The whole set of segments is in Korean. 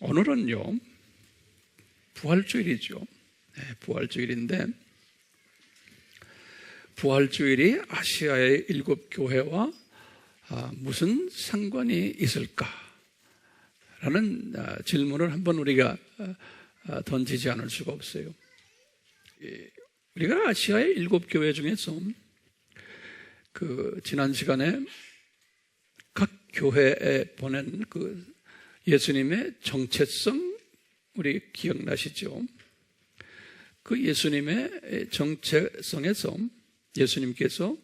오늘은요, 부활주일이죠. 네, 부활주일인데, 부활주일이 아시아의 7교회와 무슨 상관이 있을까? 라는 질문을 한번 우리가 던지지 않을 수가 없어요. 우리가 아시아의 7교회 중에서 지난 시간에 각 교회에 보낸 예수님의 정체성 우리 기억나시죠? 그 예수님의 정체성에서 예수님께서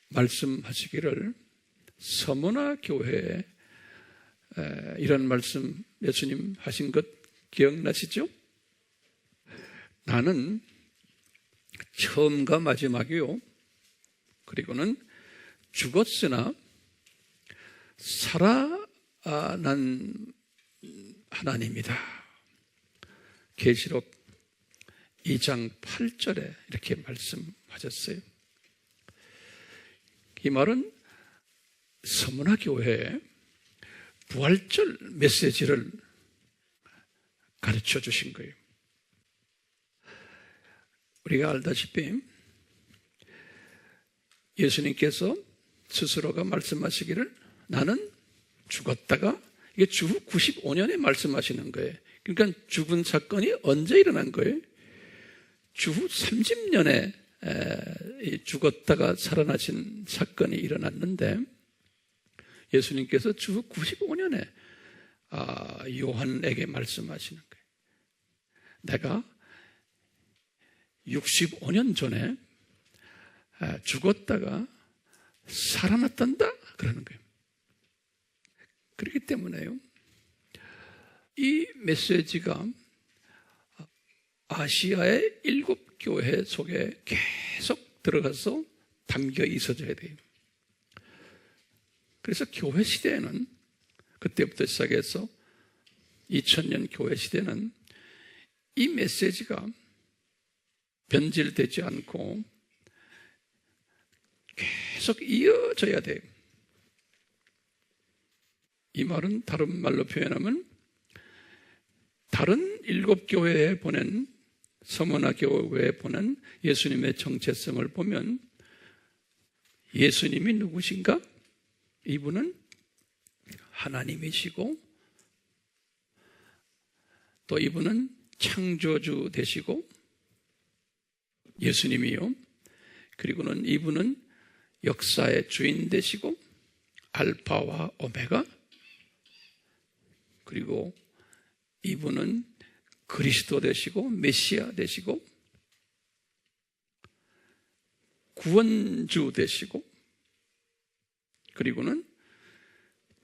말씀하시기를 서머나 교회에 이런 말씀 예수님 하신 것 기억나시죠? 나는 처음과 마지막이요, 그리고는 죽었으나 살아난 하나님이다. 계시록 2장 8절에 이렇게 말씀하셨어요. 이 말은 서머나 교회에 부활절 메시지를 가르쳐 주신 거예요. 우리가 알다시피 예수님께서 스스로가 말씀하시기를 나는 죽었다가, 이게 주후 95년에 말씀하시는 거예요. 그러니까 죽은 사건이 언제 일어난 거예요? 주후 30년에 죽었다가 살아나신 사건이 일어났는데, 예수님께서 주후 95년에 요한에게 말씀하시는 거예요. 내가 65년 전에 죽었다가 살아났단다 그러는 거예요. 그렇기 때문에요, 이 메시지가 아시아의 7교회 속에 계속 들어가서 담겨 있어져야 돼요. 그래서 교회 시대에는, 그때부터 시작해서 2000년 교회 시대는 이 메시지가 변질되지 않고 계속 이어져야 돼요. 이 말은 다른 말로 표현하면 다른 7교회에 보낸, 서머나 교회에 보낸 예수님의 정체성을 보면 예수님이 누구신가? 이분은 하나님이시고, 또 이분은 창조주 되시고, 예수님이요, 그리고는 이분은 역사의 주인 되시고, 알파와 오메가, 그리고 이분은 그리스도 되시고 메시아 되시고 구원주 되시고, 그리고는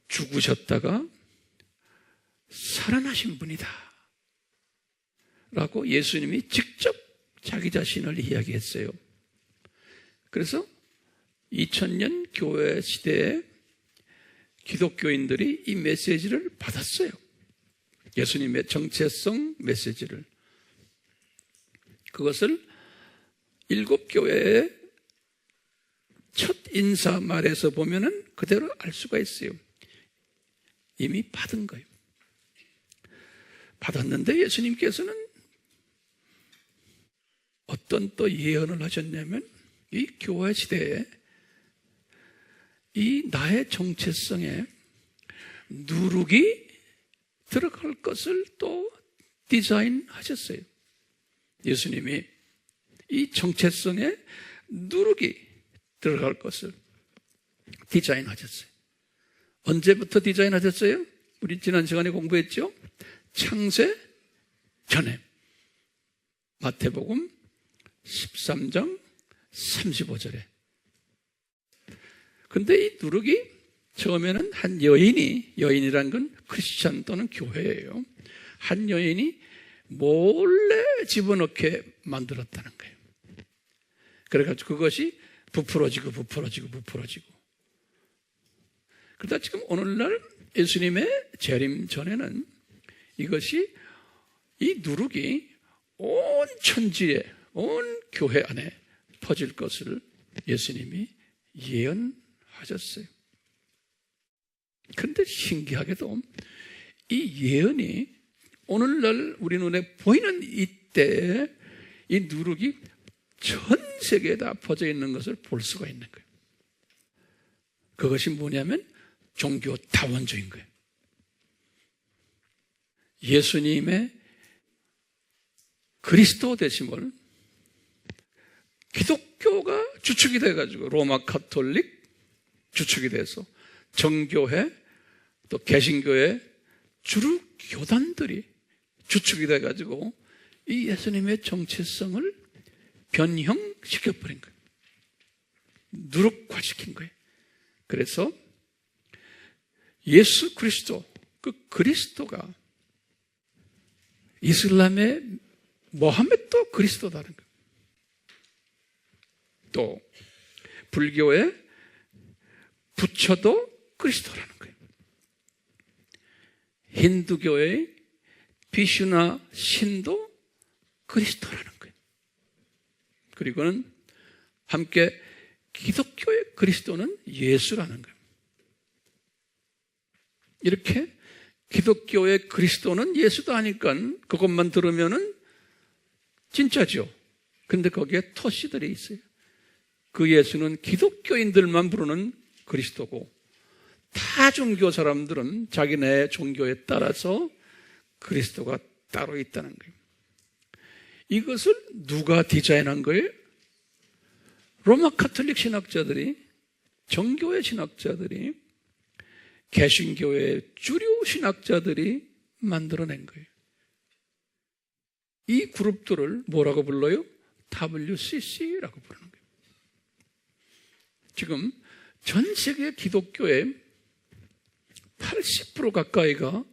죽으셨다가 살아나신 분이다 라고 예수님이 직접 자기 자신을 이야기했어요. 그래서 2000년 교회 시대에 기독교인들이 이 메시지를 받았어요. 예수님의 정체성 메시지를. 그것을 7교회의 첫 인사말에서 보면은 그대로 알 수가 있어요. 이미 받은 거예요. 받았는데 예수님께서는 어떤 또 예언을 하셨냐면, 이 교회 시대에 이 나의 정체성에 누룩이 들어갈 것을 또 디자인하셨어요. 예수님이 이 정체성에 누룩이 들어갈 것을 디자인하셨어요. 언제부터 디자인하셨어요? 우리 지난 시간에 공부했죠? 창세 전에. 마태복음 13장 35절에. 근데 이 누룩이 처음에는 한 여인이란 건 크리스찬 또는 교회예요. 한 여인이 몰래 집어넣게 만들었다는 거예요. 그래가지고 그것이 부풀어지고. 그러다 지금 오늘날 예수님의 재림 전에는 이것이, 이 누룩이 온 천지에, 온 교회 안에 퍼질 것을 예수님이 예언하셨어요. 그런데 신기하게도 이 예언이 오늘날 우리 눈에 보이는 이때 이 누룩이 전 세계에 다 퍼져 있는 것을 볼 수가 있는 거예요. 그것이 뭐냐면 종교 다원주의인 거예요. 예수님의 그리스도 되심을 기독교가 주축이 돼가지고 로마 가톨릭 주축이 돼서 정교회 또 개신교회 주류 교단들이 주축이 돼가지고 이 예수님의 정체성을 변형시켜버린 거예요. 누룩화시킨 거예요. 그래서 예수 그리스도, 그 그리스도가 이슬람의 모하메도 그리스도다는 거예요. 또 불교의 부처도 그리스도라는 거예요. 힌두교의 비슈나 신도 그리스도라는 거예요. 그리고는 함께 기독교의 그리스도는 예수라는 거예요. 이렇게 기독교의 그리스도는 예수도 하니까 그것만 들으면은 진짜죠. 근데 거기에 토시들이 있어요. 그 예수는 기독교인들만 부르는 그리스도고 타 종교 사람들은 자기네 종교에 따라서 그리스도가 따로 있다는 거예요. 이것을 누가 디자인한 거예요? 로마 가톨릭 신학자들이, 정교회 신학자들이, 개신교의 주류 신학자들이 만들어낸 거예요. 이 그룹들을 뭐라고 불러요? WCC라고 부르는 거예요. 지금 전 세계 기독교의 80% 가까이가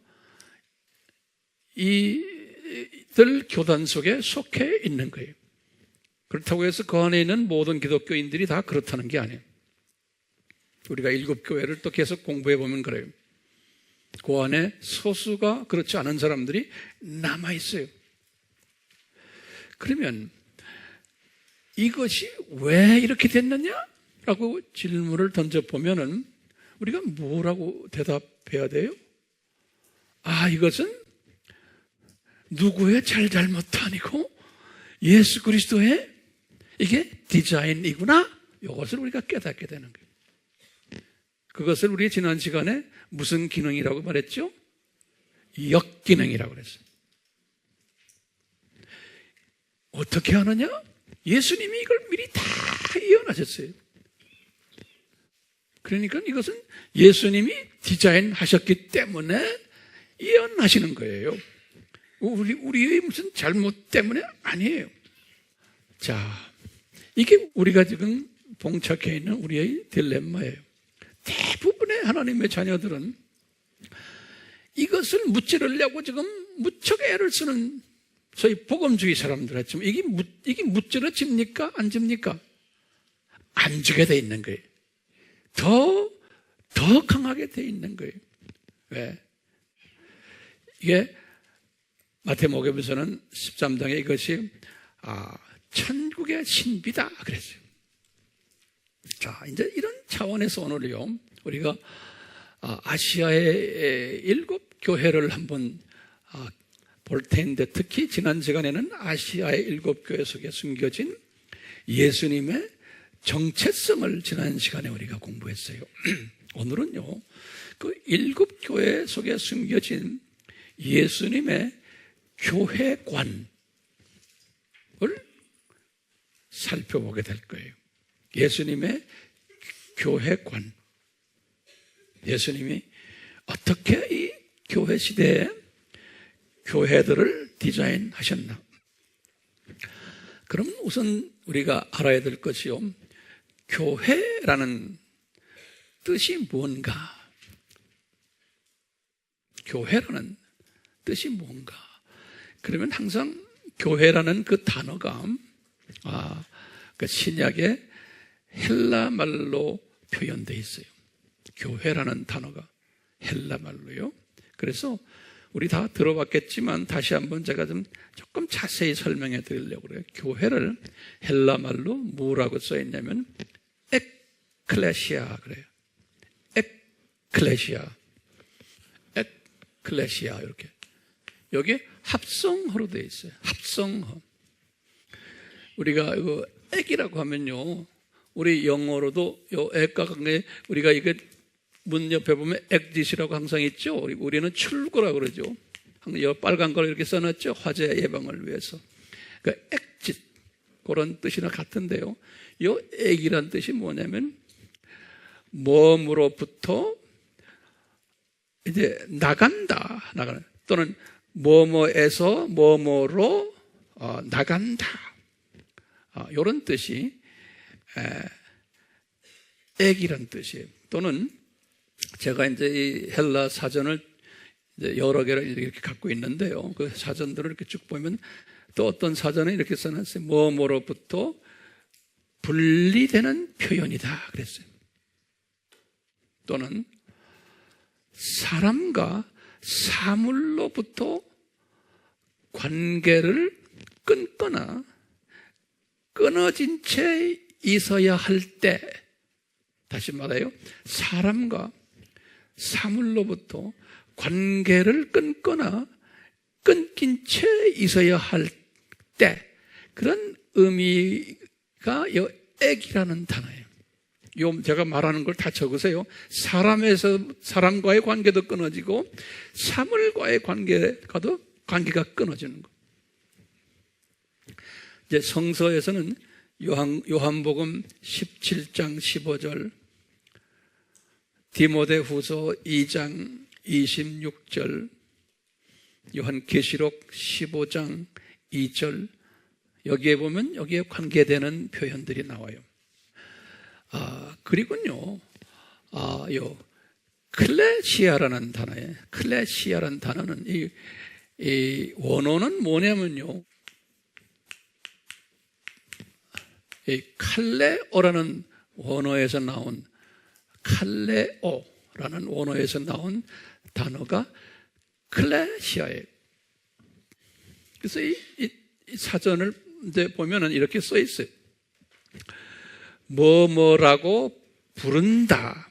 이들 교단 속에 속해 있는 거예요. 그렇다고 해서 그 안에 있는 모든 기독교인들이 다 그렇다는 게 아니에요. 우리가 7교회를 또 계속 공부해 보면 그래요. 그 안에 소수가 그렇지 않은 사람들이 남아 있어요. 그러면 이것이 왜 이렇게 됐느냐라고 질문을 던져보면은 우리가 뭐라고 대답해야 돼요? 이것은 누구의 잘잘못도 아니고 예수 그리스도의 이게 디자인이구나. 이것을 우리가 깨닫게 되는 거예요. 그것을 우리 지난 시간에 무슨 기능이라고 말했죠? 역기능이라고 그랬어요. 어떻게 하느냐? 예수님이 이걸 미리 다 예언하셨어요. 그러니까 이것은 예수님이 디자인하셨기 때문에 예언하시는 거예요. 우리의 무슨 잘못 때문에 아니에요. 자, 이게 우리가 지금 봉착해 있는 우리의 딜레마예요. 대부분의 하나님의 자녀들은 이것을 무찌르려고 지금 무척 애를 쓰는 소위 복음주의 사람들 했지만 이게 무찌러집니까? 안 집니까? 안 지게 돼 있는 거예요. 더 강하게 돼 있는 거예요. 왜? 이게 마태복음에서는 13장에 이것이 천국의 신비다 그랬어요. 자, 이제 이런 차원에서 오늘요 우리가 아시아의 7교회를 한번 볼 텐데, 특히 지난 시간에는 아시아의 7교회 속에 숨겨진 예수님의 정체성을 지난 시간에 우리가 공부했어요. 오늘은요 그 7교회 속에 숨겨진 예수님의 교회관을 살펴보게 될 거예요. 예수님의 교회관. 예수님이 어떻게 이 교회 시대에 교회들을 디자인하셨나? 그럼 우선 우리가 알아야 될 것이요, 교회라는 뜻이 뭔가? 교회라는 뜻이 뭔가? 그러면 항상 교회라는 그 단어가 그 신약의 헬라 말로 표현되어 있어요. 교회라는 단어가 헬라 말로요. 그래서 우리 다 들어봤겠지만 다시 한번 제가 조금 자세히 설명해 드리려고 그래요. 교회를 헬라 말로 뭐라고 써 있냐면 에클레시아 그래요. 에클레시아. 클래시아 이렇게. 여기 합성어로 되어 있어요. 합성어. 우리가 이거 액이라고 하면요, 우리 영어로도 요 액과 관계, 우리가 이게 문 옆에 보면 엑짓이라고 항상 있죠. 우리는 출구라고 그러죠. 요 빨간 걸 이렇게 써놨죠. 화재 예방을 위해서. 그러니까 엑짓 그런 뜻이나 같은데요. 요 액이란 뜻이 뭐냐면 뭐로부터 이제 나간다, 또는 뭐뭐에서 뭐뭐로 나간다. 이런 뜻이 액이란 뜻이에요. 또는 제가 이제 이 헬라 사전을 이제 여러 개를 이렇게 갖고 있는데요. 그 사전들을 이렇게 쭉 보면 또 어떤 사전에 이렇게 써놨어요. 뭐뭐로부터 분리되는 표현이다 그랬어요. 또는 사람과 사물로부터 관계를 끊거나 끊어진 채 있어야 할 때, 다시 말해요, 사람과 사물로부터 관계를 끊거나 끊긴 채 있어야 할 때, 그런 의미가 이 액이라는 단어예요. 요 제가 말하는 걸 다 적으세요. 사람과의 관계도 끊어지고 사물과의 관계가 끊어지는 거. 이제 성서에서는 요한복음 17장 15절, 디모데후서 2장 26절, 요한계시록 15장 2절, 여기에 보면 여기에 관계되는 표현들이 나와요. 그리고요, 요 클레시아라는 단어에, 클레시아라는 단어는 이 원어는 뭐냐면요, 이 칼레오라는 원어에서 나온, 칼레오라는 원어에서 나온 단어가 클레시아예요. 그래서 이 사전을 이제 보면은 이렇게 써 있어요. 뭐뭐라고 부른다,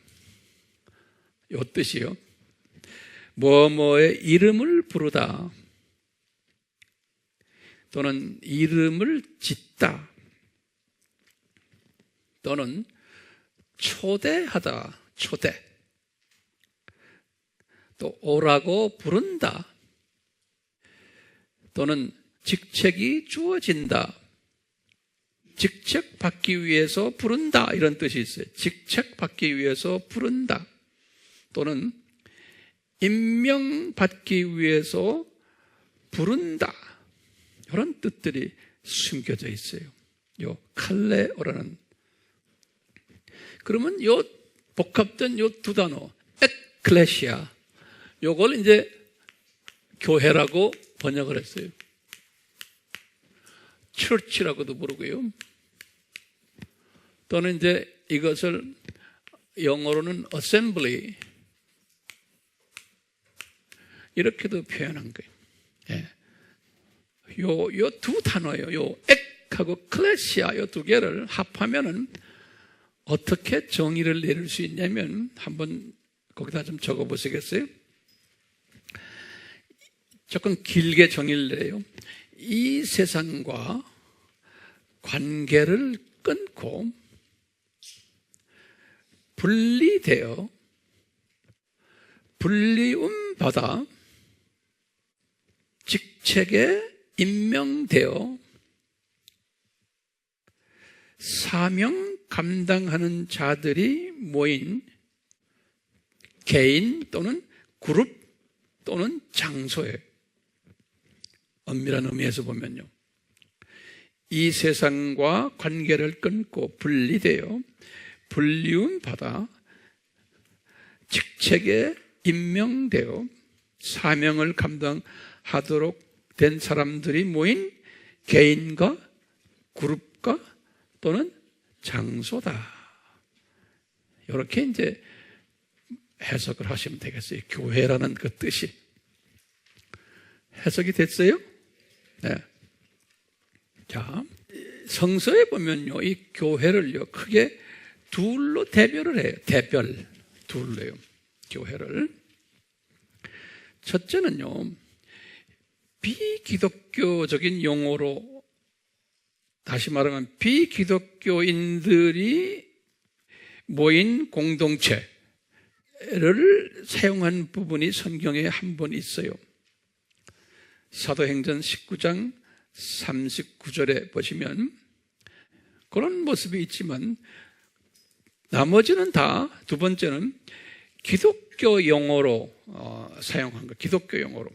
요 뜻이요. 뭐뭐의 이름을 부르다, 또는 이름을 짓다, 또는 초대하다, 초대, 또 오라고 부른다, 또는 직책이 주어진다, 직책 받기 위해서 부른다, 이런 뜻이 있어요. 직책 받기 위해서 부른다, 또는 임명받기 위해서 부른다, 이런 뜻들이 숨겨져 있어요. 요 칼레오라는. 그러면 요 복합된 요 두 단어, 에클레시아, 요걸 이제 교회라고 번역을 했어요. church라고도 부르고요. 또는 이제 이것을 영어로는 assembly, 이렇게도 표현한 거예요. 예. 요 두 단어예요. 요 액하고 클레시아, 요 두 개를 합하면은 어떻게 정의를 내릴 수 있냐면, 한번 거기다 좀 적어 보시겠어요? 조금 길게 정의를 내요. 이 세상과 관계를 끊고 분리되어 불리움 받아 직책에 임명되어 사명 감당하는 자들이 모인 개인 또는 그룹 또는 장소에, 엄밀한 의미에서 보면요, 이 세상과 관계를 끊고 분리되어 불리움 받아 직책에 임명되어 사명을 감당하도록 된 사람들이 모인 개인과 그룹과 또는 장소다. 이렇게 이제 해석을 하시면 되겠어요. 교회라는 그 뜻이. 해석이 됐어요? 네. 자, 성서에 보면요, 이 교회를요, 크게 둘로 대별을 해요. 둘로 해요, 교회를. 첫째는요, 비기독교적인 용어로, 다시 말하면 비기독교인들이 모인 공동체를 사용한 부분이 성경에 한 번 있어요. 사도행전 19장 39절에 보시면 그런 모습이 있지만, 나머지는 다, 두 번째는 기독교 용어로 사용한 거, 기독교 용어로.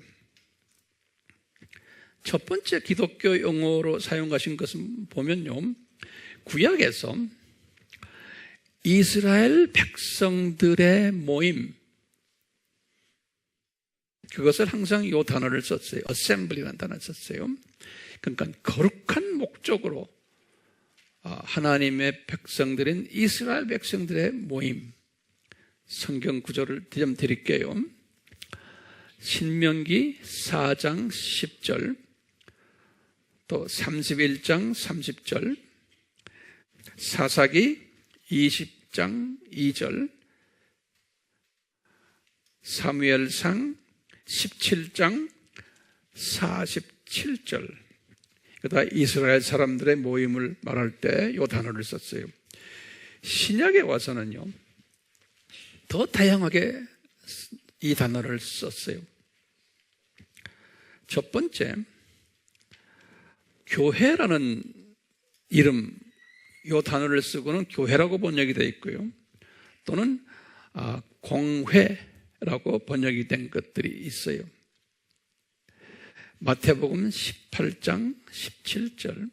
첫 번째 기독교 용어로 사용하신 것은 보면요, 구약에서 이스라엘 백성들의 모임, 그것을 항상 이 단어를 썼어요. assembly라는 단어를 썼어요. 그러니까 거룩한 목적으로 하나님의 백성들인 이스라엘 백성들의 모임, 성경 구절을 좀 드릴게요. 신명기 4장 10절, 또 31장 30절, 사사기 20장 2절, 사무엘상 17장 47절. 그다 이스라엘 사람들의 모임을 말할 때 이 단어를 썼어요. 신약에 와서는요, 더 다양하게 이 단어를 썼어요. 첫 번째, 교회라는 이름, 이 단어를 쓰고는 교회라고 번역이 되어 있고요, 또는 공회라고 번역이 된 것들이 있어요. 마태복음 18장 17절,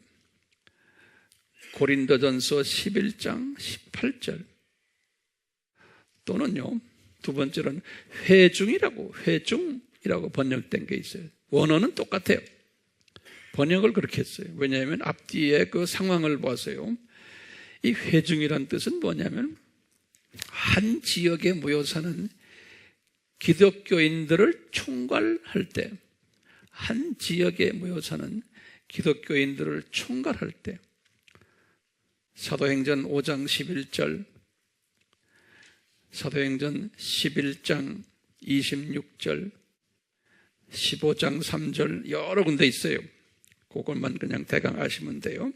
고린도전서 11장 18절, 또는요, 두 번째로는 회중이라고 번역된 게 있어요. 원어는 똑같아요. 번역을 그렇게 했어요. 왜냐하면 앞뒤에 그 상황을 보세요. 이 회중이란 뜻은 뭐냐면, 한 지역에 모여 사는 기독교인들을 총괄할 때, 한 지역에 모여 사는 기독교인들을 총괄할 때, 사도행전 5장 11절, 사도행전 11장 26절, 15장 3절, 여러 군데 있어요. 그것만 그냥 대강 아시면 돼요.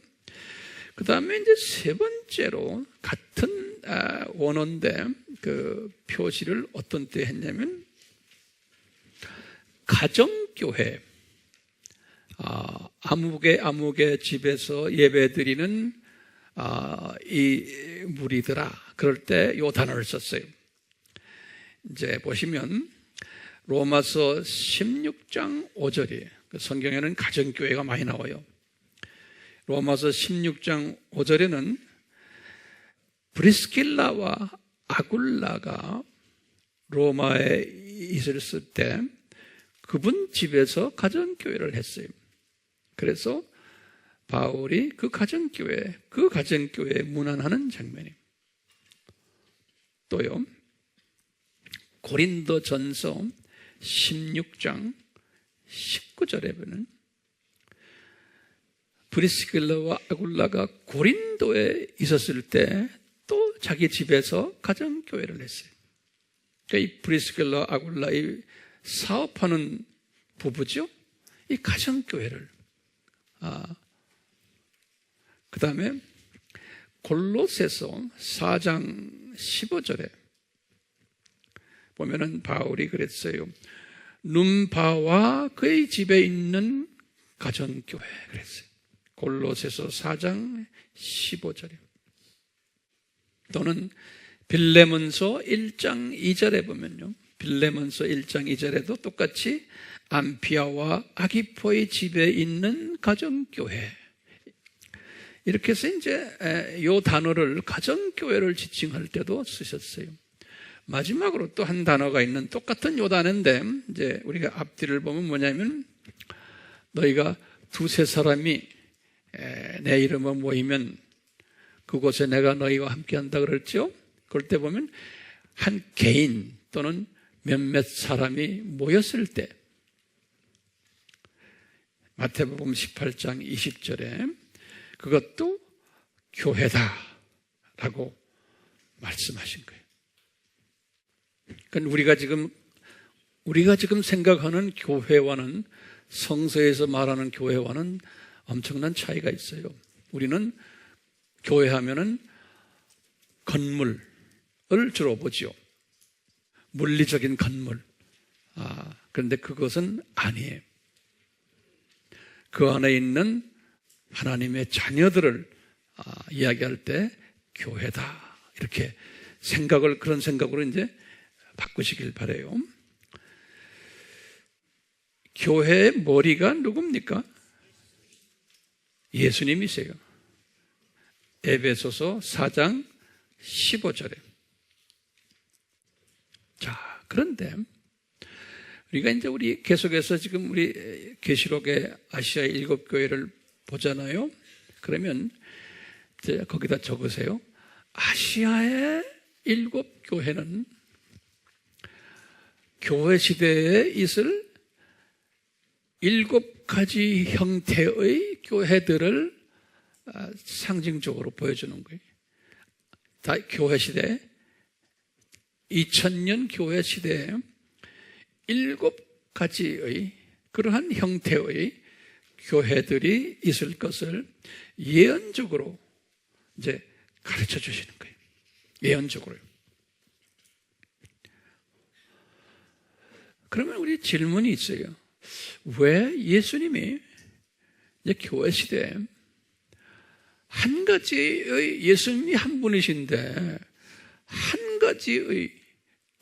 그 다음에 이제 세 번째로 같은 원어인데 그 표시를 어떤 때 했냐면, 가정교회, 아무개 집에서 예배드리는 이 무리들아, 그럴 때 이 단어를 썼어요. 이제 보시면 로마서 16장 5절이에요. 성경에는 가정교회가 많이 나와요. 로마서 16장 5절에는 브리스길라와 아굴라가 로마에 있었을 때 그분 집에서 가정교회를 했어요. 그래서 바울이 그 가정교회에 문안하는 장면이에요. 또요, 고린도전서 16장 19절에 보면 브리스길라와 아굴라가 고린도에 있었을 때 또 자기 집에서 가정교회를 했어요. 그러니까 이 브리스길라 아굴라, 이 사업하는 부부죠. 이 가정교회를. 그 다음에 골로새서 4장 15절에 보면은 바울이 그랬어요. 눈바와 그의 집에 있는 가정교회 그랬어요. 골로새서 4장 15절에. 또는 빌레몬서 1장 2절에 보면요, 빌레몬서 1장 2절에도 똑같이 암피아와 아기포의 집에 있는 가정교회, 이렇게 해서 이제 이 단어를, 가정교회를 지칭할 때도 쓰셨어요. 마지막으로 또 한 단어가 있는, 똑같은 요 단어인데 이제 우리가 앞뒤를 보면 뭐냐면, 너희가 두세 사람이 내 이름을 모이면 그곳에 내가 너희와 함께 한다 그랬죠. 그럴 때 보면 한 개인 또는 몇몇 사람이 모였을 때, 마태복음 18장 20절에 그것도 교회다라고 말씀하신 거예요. 그러니까 우리가 지금 우리가 지금 생각하는 교회와는, 성서에서 말하는 교회와는 엄청난 차이가 있어요. 우리는 교회 하면은 건물을 주로 보죠. 물리적인 건물. 그런데 그것은 아니에요. 그 안에 있는 하나님의 자녀들을 이야기할 때 교회다, 이렇게 그런 생각으로 이제 바꾸시길 바라요. 교회의 머리가 누굽니까? 예수님이세요. 에베소서 4장 15절에. 자, 그런데 우리가 이제 계속해서 지금 우리 계시록의 아시아의 7교회를 보잖아요. 그러면 이제 거기다 적으세요. 아시아의 7교회는 교회 시대에 있을 7가지 형태의 교회들을 상징적으로 보여주는 거예요. 다 교회 시대, 2000년 교회 시대에 7가지의 그러한 형태의 교회들이 있을 것을 예언적으로 이제 가르쳐 주시는 거예요. 예언적으로요. 그러면 우리 질문이 있어요. 왜 예수님이 이제 교회 시대에 한 가지의, 예수님이 한 분이신데 한 가지의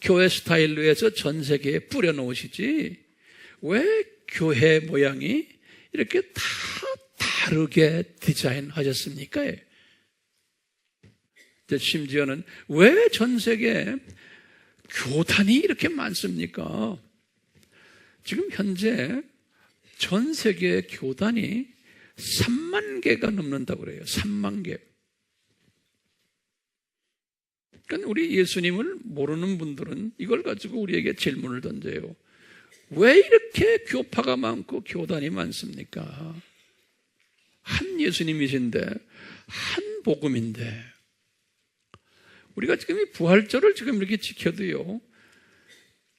교회 스타일로 해서 전 세계에 뿌려놓으시지, 왜 교회 모양이 이렇게 다 다르게 디자인하셨습니까? 심지어는 왜 전 세계에 교단이 이렇게 많습니까? 지금 현재 전 세계의 교단이 3만 개가 넘는다고 그래요. 3만 개. 그러니까 우리 예수님을 모르는 분들은 이걸 가지고 우리에게 질문을 던져요. 왜 이렇게 교파가 많고 교단이 많습니까? 한 예수님이신데, 한 복음인데, 우리가 지금 이 부활절을 지금 이렇게 지켜도요,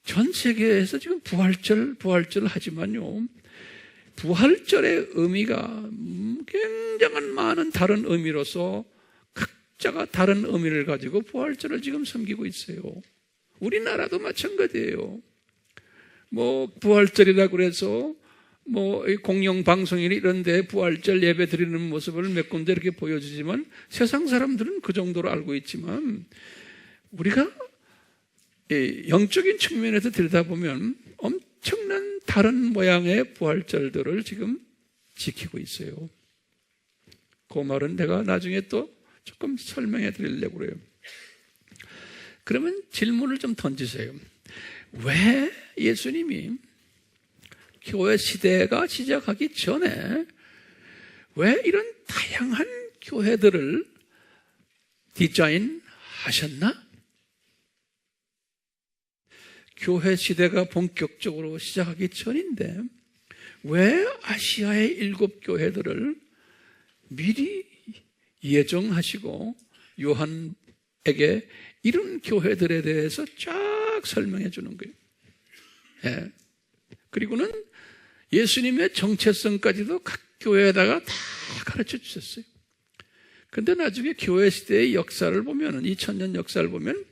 전 세계에서 지금 부활절 하지만요, 부활절의 의미가 굉장한 많은 다른 의미로서 각자가 다른 의미를 가지고 부활절을 지금 섬기고 있어요. 우리나라도 마찬가지예요. 부활절이라고 그래서 공영방송이나 이런 데 부활절 예배 드리는 모습을 몇 군데 이렇게 보여주지만 세상 사람들은 그 정도로 알고 있지만 우리가 영적인 측면에서 들여다보면 엄청난 다른 모양의 부활절들을 지금 지키고 있어요. 그 말은 내가 나중에 또 조금 설명해 드리려고 그래요. 그러면 질문을 좀 던지세요. 왜 예수님이 교회 시대가 시작하기 전에 왜 이런 다양한 교회들을 디자인하셨나? 교회 시대가 본격적으로 시작하기 전인데 왜 아시아의 7교회들을 미리 예정하시고 요한에게 이런 교회들에 대해서 쫙 설명해 주는 거예요. 예. 그리고는 예수님의 정체성까지도 각 교회에다가 다 가르쳐 주셨어요. 근데 나중에 교회 시대의 역사를 보면, 2000년 역사를 보면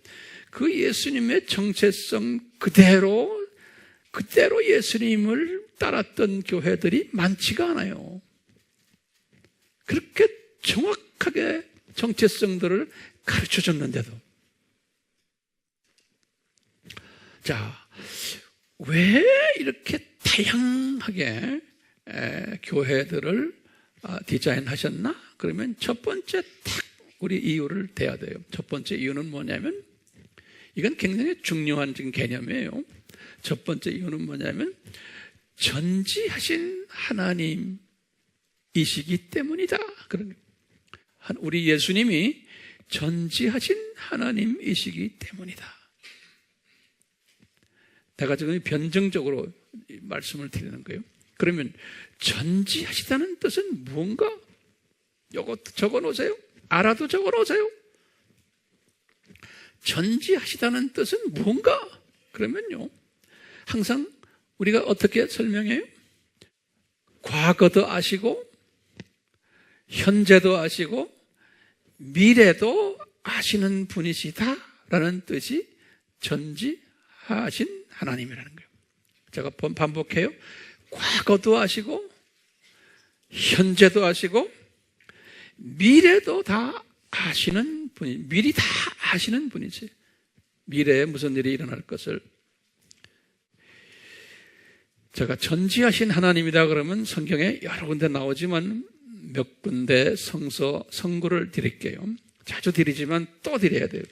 그 예수님의 정체성 그대로 예수님을 따랐던 교회들이 많지가 않아요. 그렇게 정확하게 정체성들을 가르쳐 줬는데도. 자, 왜 이렇게 다양하게 교회들을 디자인하셨나? 그러면 첫 번째 딱 우리 이유를 대야 돼요. 첫 번째 이유는 뭐냐면, 이건 굉장히 중요한 개념이에요. 첫 번째 이유는 뭐냐면 전지하신 하나님이시기 때문이다. 우리 예수님이 전지하신 하나님이시기 때문이다. 내가 지금 변증적으로 말씀을 드리는 거예요. 그러면 전지하시다는 뜻은 무언가? 이거 적어놓으세요. 알아도 적어놓으세요. 전지하시다는 뜻은 무언가? 그러면요, 항상 우리가 어떻게 설명해요? 과거도 아시고 현재도 아시고 미래도 아시는 분이시다라는 뜻이 전지하신 하나님이라는 거예요. 제가 반복해요. 과거도 아시고 현재도 아시고 미래도 다 아시는 분이, 미리 다 아시는 분이지. 미래에 무슨 일이 일어날 것을. 제가 전지하신 하나님이다 그러면 성경에 여러 군데 나오지만 몇 군데 성구를 드릴게요. 자주 드리지만 또 드려야 돼요.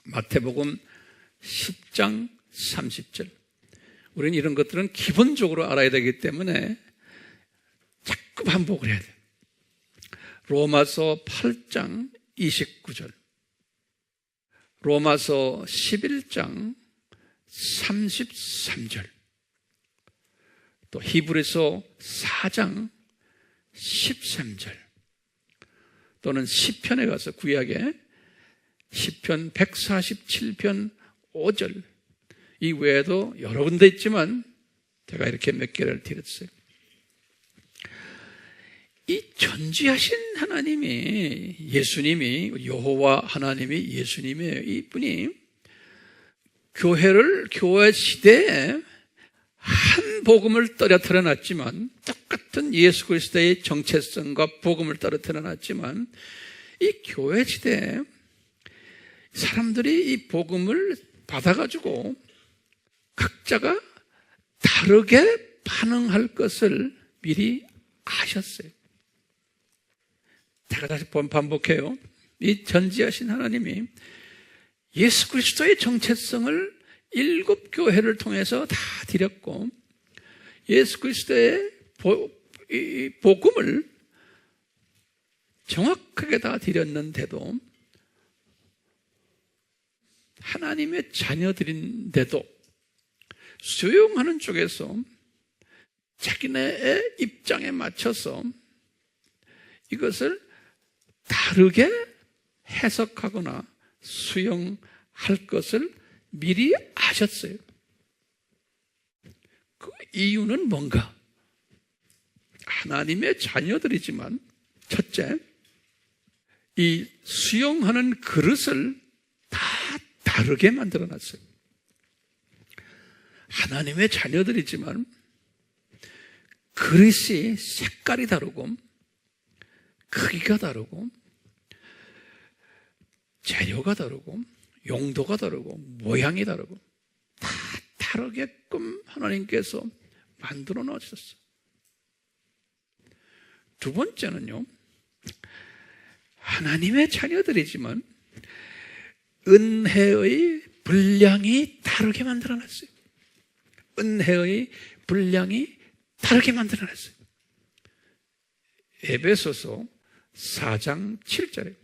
마태복음 10장 30절. 우리는 이런 것들은 기본적으로 알아야 되기 때문에 자꾸 반복을 해야 돼요. 로마서 8장 29절. 로마서 11장 33절. 또 히브리서 4장 13절. 또는 시편에 가서 구약에 시편 147편 5절. 이 외에도 여러 군데 있지만 제가 이렇게 몇 개를 드렸어요. 이 전지하신 하나님이, 예수님이, 여호와 하나님이 예수님이에요. 이분이 교회 시대에 한 복음을 떨어뜨려 놨지만, 똑같은 예수 그리스도의 정체성과 복음을 떨어뜨려 놨지만, 이 교회 시대에 사람들이 이 복음을 받아가지고 각자가 다르게 반응할 것을 미리 아셨어요. 제가 다시 반복해요. 이 전지하신 하나님이 예수 그리스도의 정체성을 7교회를 통해서 다 드렸고, 예수 그리스도의 복음을 정확하게 다 드렸는데도, 하나님의 자녀들인데도 수용하는 쪽에서 자기네의 입장에 맞춰서 이것을 다르게 해석하거나 수용할 것을 미리 아셨어요. 그 이유는 뭔가? 하나님의 자녀들이지만, 첫째, 이 수용하는 그릇을 다 다르게 만들어 놨어요. 하나님의 자녀들이지만 그릇이 색깔이 다르고 크기가 다르고 재료가 다르고 용도가 다르고 모양이 다르고 다 다르게끔 하나님께서 만들어 놓으셨어요. 두 번째는요, 하나님의 자녀들이지만 은혜의 분량이 다르게 만들어 놨어요. 은혜의 분량이 다르게 만들어 놨어요. 에베소서 4장 7절에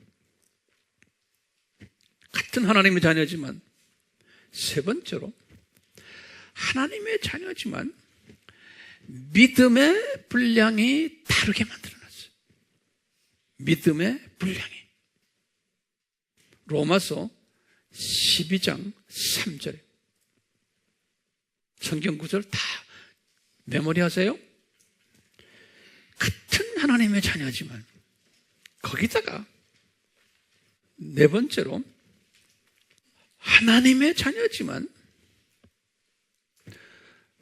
같은 하나님의 자녀지만, 세 번째로 하나님의 자녀지만 믿음의 분량이 다르게 만들어 놨어요. 믿음의 분량이. 로마서 12장 3절에 성경 구절 다 메모리 하세요. 같은 하나님의 자녀지만 거기다가 네 번째로 하나님의 자녀지만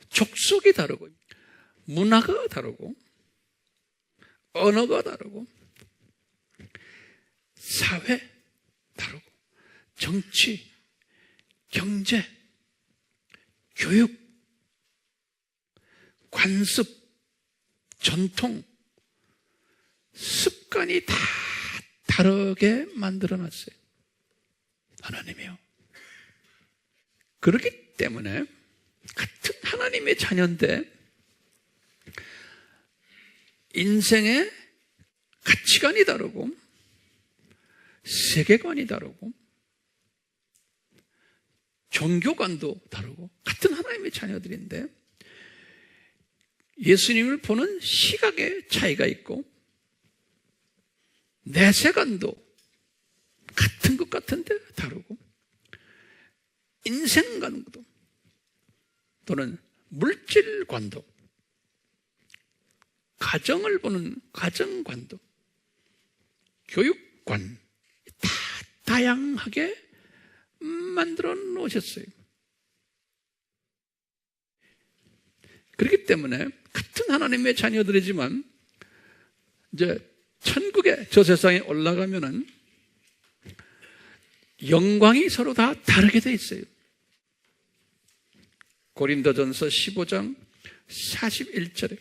족속이 다르고 문화가 다르고 언어가 다르고 사회 다르고 정치, 경제, 교육, 관습, 전통, 습관이 다 다르게 만들어놨어요. 하나님이요. 그렇기 때문에 같은 하나님의 자녀인데 인생의 가치관이 다르고 세계관이 다르고 종교관도 다르고 같은 하나님의 자녀들인데 예수님을 보는 시각의 차이가 있고 내세관도 같은 것 같은데 다르고 인생관도 또는 물질관도, 가정을 보는 가정관도, 교육관, 다 다양하게 만들어 놓으셨어요. 그렇기 때문에 같은 하나님의 자녀들이지만 이제 천국에, 저 세상에 올라가면은 영광이 서로 다 다르게 돼 있어요. 고린도전서 15장 41절에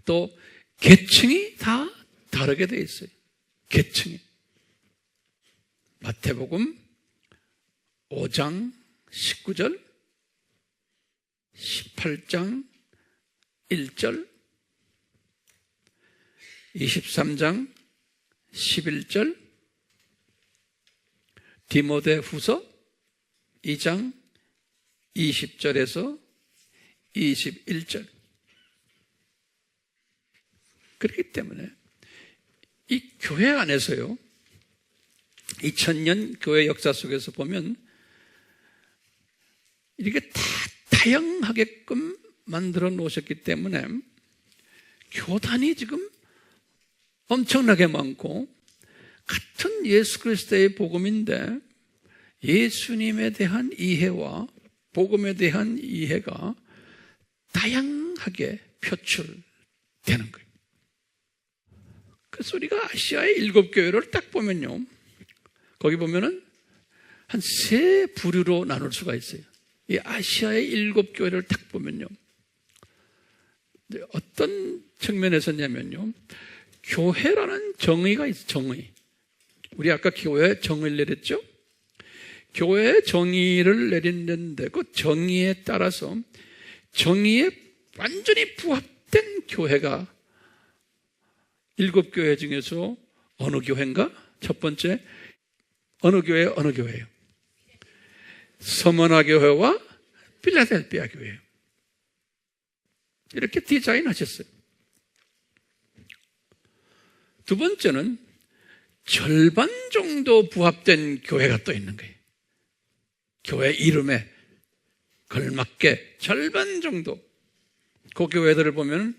또 계층이 다 다르게 돼 있어요. 계층이. 마태복음 5장 19절, 18장 1절, 23장 11절, 디모데후서 2장 20절에서 21절. 그렇기 때문에 이 교회 안에서요, 2000년 교회 역사 속에서 보면 이렇게 다 다양하게끔 만들어 놓으셨기 때문에 교단이 지금 엄청나게 많고, 같은 예수 그리스도의 복음인데 예수님에 대한 이해와 복음에 대한 이해가 다양하게 표출되는 거예요. 그래서 우리가 아시아의 7교회를 딱 보면요, 거기 보면은 한 3부류로 나눌 수가 있어요. 이 아시아의 7교회를 딱 보면요, 어떤 측면에서냐면요, 교회라는 정의가 있어요. 정의. 우리 아까 교회 정의를 내렸죠? 교회 정의를 내렸는데 그 정의에 따라서 정의에 완전히 부합된 교회가 7교회 중에서 어느 교회인가? 첫 번째, 어느 교회예요? 서머나 교회와 필라델피아 교회예요. 이렇게 디자인하셨어요. 두 번째는 절반 정도 부합된 교회가 또 있는 거예요. 교회 이름에 걸맞게 절반 정도. 그 교회들을 보면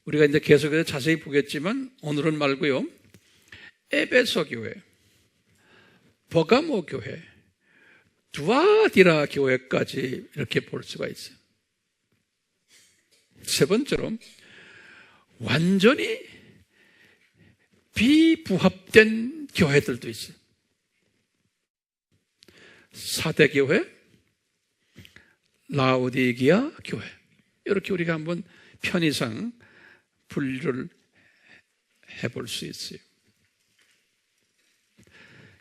우리가 이제 계속해서 자세히 보겠지만 오늘은 말고요, 에베소 교회, 버가모 교회, 두아디라 교회까지 이렇게 볼 수가 있어요. 세 번째로 완전히 비부합된 교회들도 있어요. 사대교회, 라오디게아 교회, 이렇게 우리가 한번 편의상 분류를 해볼 수 있어요.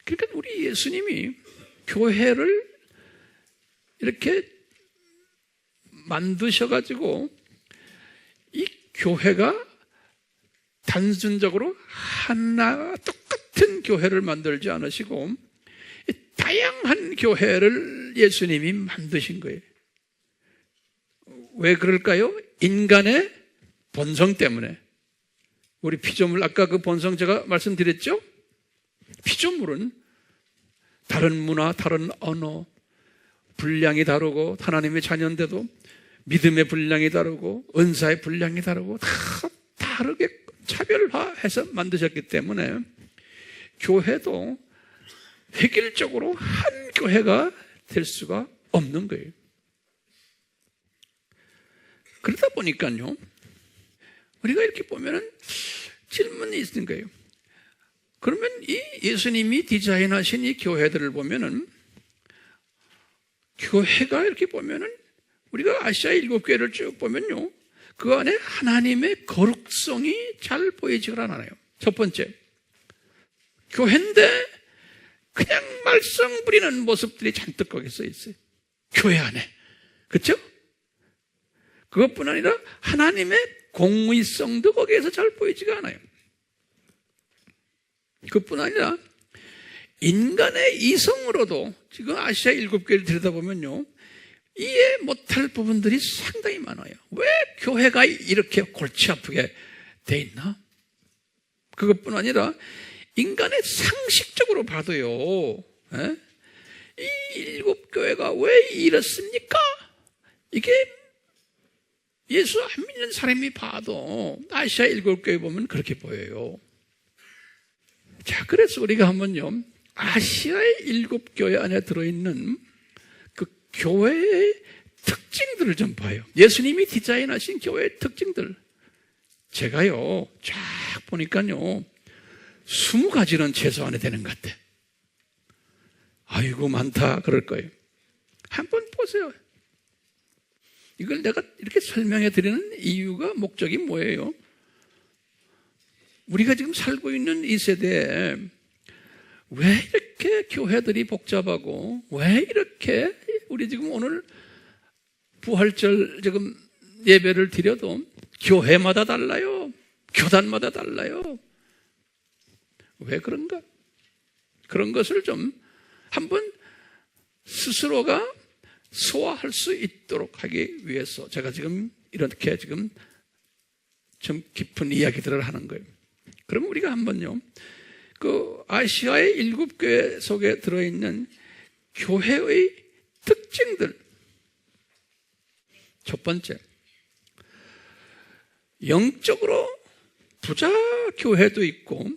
그러니까 우리 예수님이 교회를 이렇게 만드셔가지고 이 교회가 단순적으로 하나 똑같은 교회를 만들지 않으시고 다양한 교회를 예수님이 만드신 거예요. 왜 그럴까요? 인간의 본성 때문에. 우리 피조물, 아까 그 본성 제가 말씀드렸죠? 피조물은 다른 문화, 다른 언어, 분량이 다르고, 하나님의 자녀인데도 믿음의 분량이 다르고, 은사의 분량이 다르고, 다 다르게 차별화해서 만드셨기 때문에 교회도 획일적으로 한 교회가 될 수가 없는 거예요. 그러다 보니까요, 우리가 이렇게 보면은 질문이 있는 거예요. 그러면 이 예수님이 디자인하신 이 교회들을 보면은, 교회가 이렇게 보면은, 우리가 아시아 7교회를 쭉 보면요, 그 안에 하나님의 거룩성이 잘 보이지가 않아요. 첫 번째, 교회인데 그냥 말썽 부리는 모습들이 잔뜩 거기 써 있어요. 교회 안에. 그렇죠? 그것뿐 아니라 하나님의 공의성도 거기에서 잘 보이지가 않아요. 그뿐 아니라 인간의 이성으로도 지금 아시아 7교회를 들여다보면요, 이해 못할 부분들이 상당히 많아요. 왜 교회가 이렇게 골치 아프게 돼 있나? 그것뿐 아니라 인간의 상식적으로 봐도요, 이 일곱 교회가 왜 이렇습니까? 이게 예수 안 믿는 사람이 봐도 아시아 일곱 교회 보면 그렇게 보여요. 자, 그래서 우리가 한번요, 아시아의 일곱 교회 안에 들어있는 그 교회의 특징들을 좀 봐요. 예수님이 디자인하신 교회의 특징들. 제가요, 쫙 보니까요, 20가지는 최소한에 되는 것 같아. 아이고, 많다. 그럴 거예요. 한번 보세요. 이걸 내가 이렇게 설명해 드리는 이유가, 목적이 뭐예요? 우리가 지금 살고 있는 이 세대에 왜 이렇게 교회들이 복잡하고, 왜 이렇게 우리 지금 오늘 부활절 지금 예배를 드려도 교회마다 달라요. 교단마다 달라요. 왜 그런가? 그런 것을 좀 한번 스스로가 소화할 수 있도록 하기 위해서 제가 지금 이렇게 지금 좀 깊은 이야기들을 하는 거예요. 그럼 우리가 한번요, 그 아시아의 일곱 교회 속에 들어있는 교회의 특징들. 첫 번째, 영적으로 부자 교회도 있고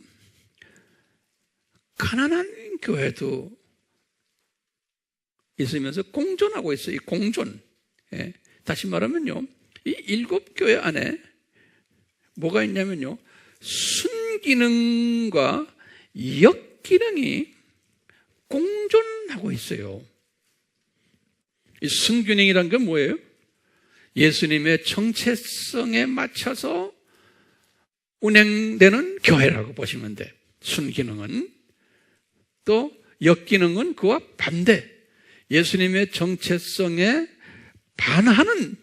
가난한 교회도 있으면서 공존하고 있어요. 이 공존. 예. 다시 말하면요, 이 일곱 교회 안에 뭐가 있냐면요, 순기능과 역기능이 공존하고 있어요. 이 순기능이란 건 뭐예요? 예수님의 정체성에 맞춰서 운행되는 교회라고 보시면 돼. 순기능은. 또 역기능은 그와 반대, 예수님의 정체성에 반하는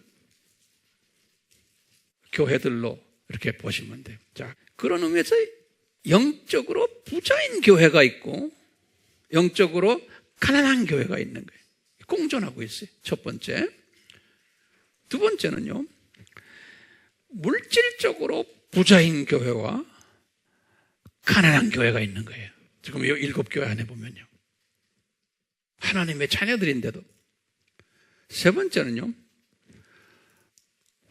교회들로 이렇게 보시면 돼요. 자, 그런 의미에서 영적으로 부자인 교회가 있고 영적으로 가난한 교회가 있는 거예요. 공존하고 있어요. 첫 번째. 두 번째는요, 물질적으로 부자인 교회와 가난한 교회가 있는 거예요. 지금 이 일곱 교회 안에 보면요, 하나님의 자녀들인데도. 세 번째는요,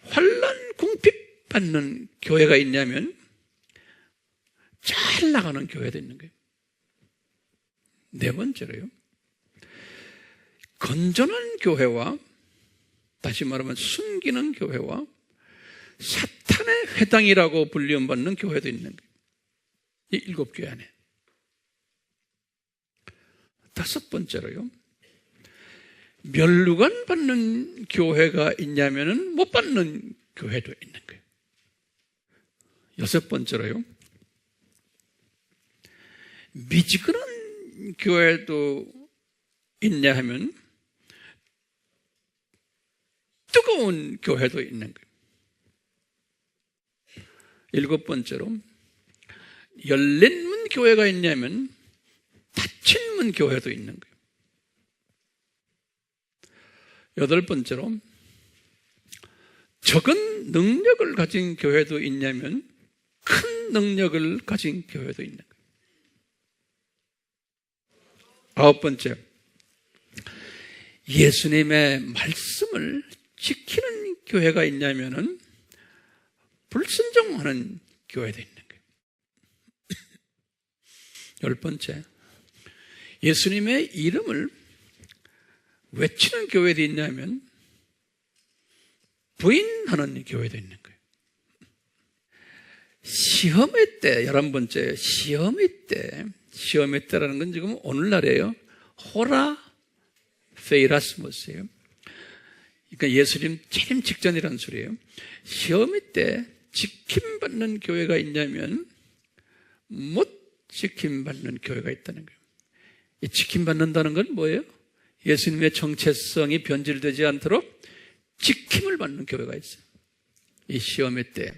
환난 궁핍 받는 교회가 있냐면 잘 나가는 교회도 있는 거예요. 네 번째로요, 건전한 교회와, 다시 말하면 숨기는 교회와 사탄의 회당이라고 불리움받는 교회도 있는 거예요. 이 일곱 교회 안에. 다섯 번째로요, 멸류관 받는 교회가 있냐면은 못 받는 교회도 있는 거예요. 여섯 번째로요, 미지근한 교회도 있냐 하면 뜨거운 교회도 있는 거예요. 일곱 번째로, 열린 문 교회가 있냐면 닫힌 문 교회도 있는 거예요. 여덟 번째로, 적은 능력을 가진 교회도 있냐면 큰 능력을 가진 교회도 있는 거예요. 아홉 번째, 예수님의 말씀을 지키는 교회가 있냐면은 불순종하는 교회도 있는 거예요. 열 번째, 예수님의 이름을 외치는 교회도 있냐면 부인하는 교회도 있는 거예요. 시험의 때, 11번째, 시험의 때라는 건 지금 오늘날이에요. 호라 페이라스모스예요. 그러니까 예수님 재림 직전이라는 소리예요. 시험의 때 지킴받는 교회가 있냐면 못 지킴받는 교회가 있다는 거예요. 이 지킴받는다는 건 뭐예요? 예수님의 정체성이 변질되지 않도록 지킴을 받는 교회가 있어요. 이 시험의 때,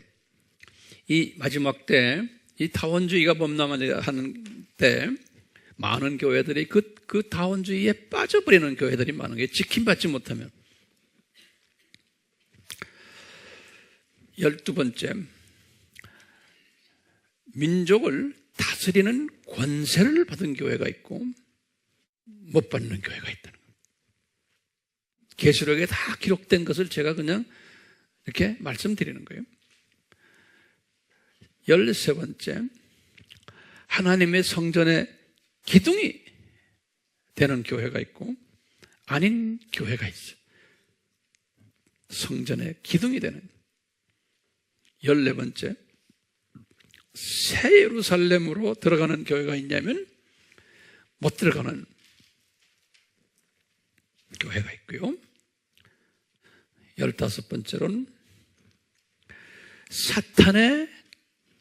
이 마지막 때, 이 다원주의가 범람하는 때 많은 교회들이 그 다원주의에 빠져버리는 교회들이 많은 게, 지킴받지 못하면. 12번째, 민족을 다스리는 권세를 받은 교회가 있고 못 받는 교회가 있다는 거예요. 계시록에 다 기록된 것을 제가 그냥 이렇게 말씀드리는 거예요. 13번째, 하나님의 성전의 기둥이 되는 교회가 있고 아닌 교회가 있어요. 성전의 기둥이 되는. 14번째, 새 예루살렘으로 들어가는 교회가 있냐면 못 들어가는 교회가 있고요. 15번째로는 사탄의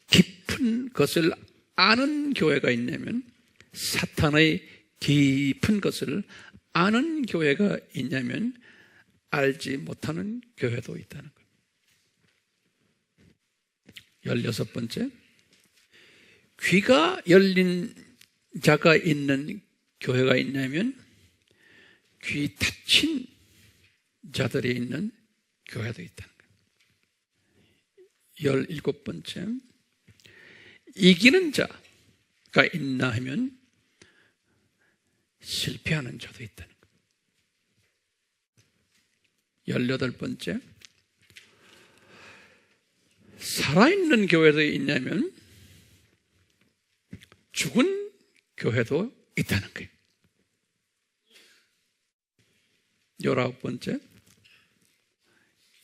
깊은 것을 아는 교회가 있냐면 사탄의 깊은 것을 아는 교회가 있냐면 알지 못하는 교회도 있다는 거예요. 16번째, 귀가 열린 자가 있는 교회가 있냐면 귀 닫힌 자들이 있는 교회도 있다는 거예요. 17번째, 이기는 자가 있나 하면 실패하는 자도 있다는 거예요. 18번째, 살아있는 교회도 있냐면 죽은 교회도 있다는 거예요. 19번째,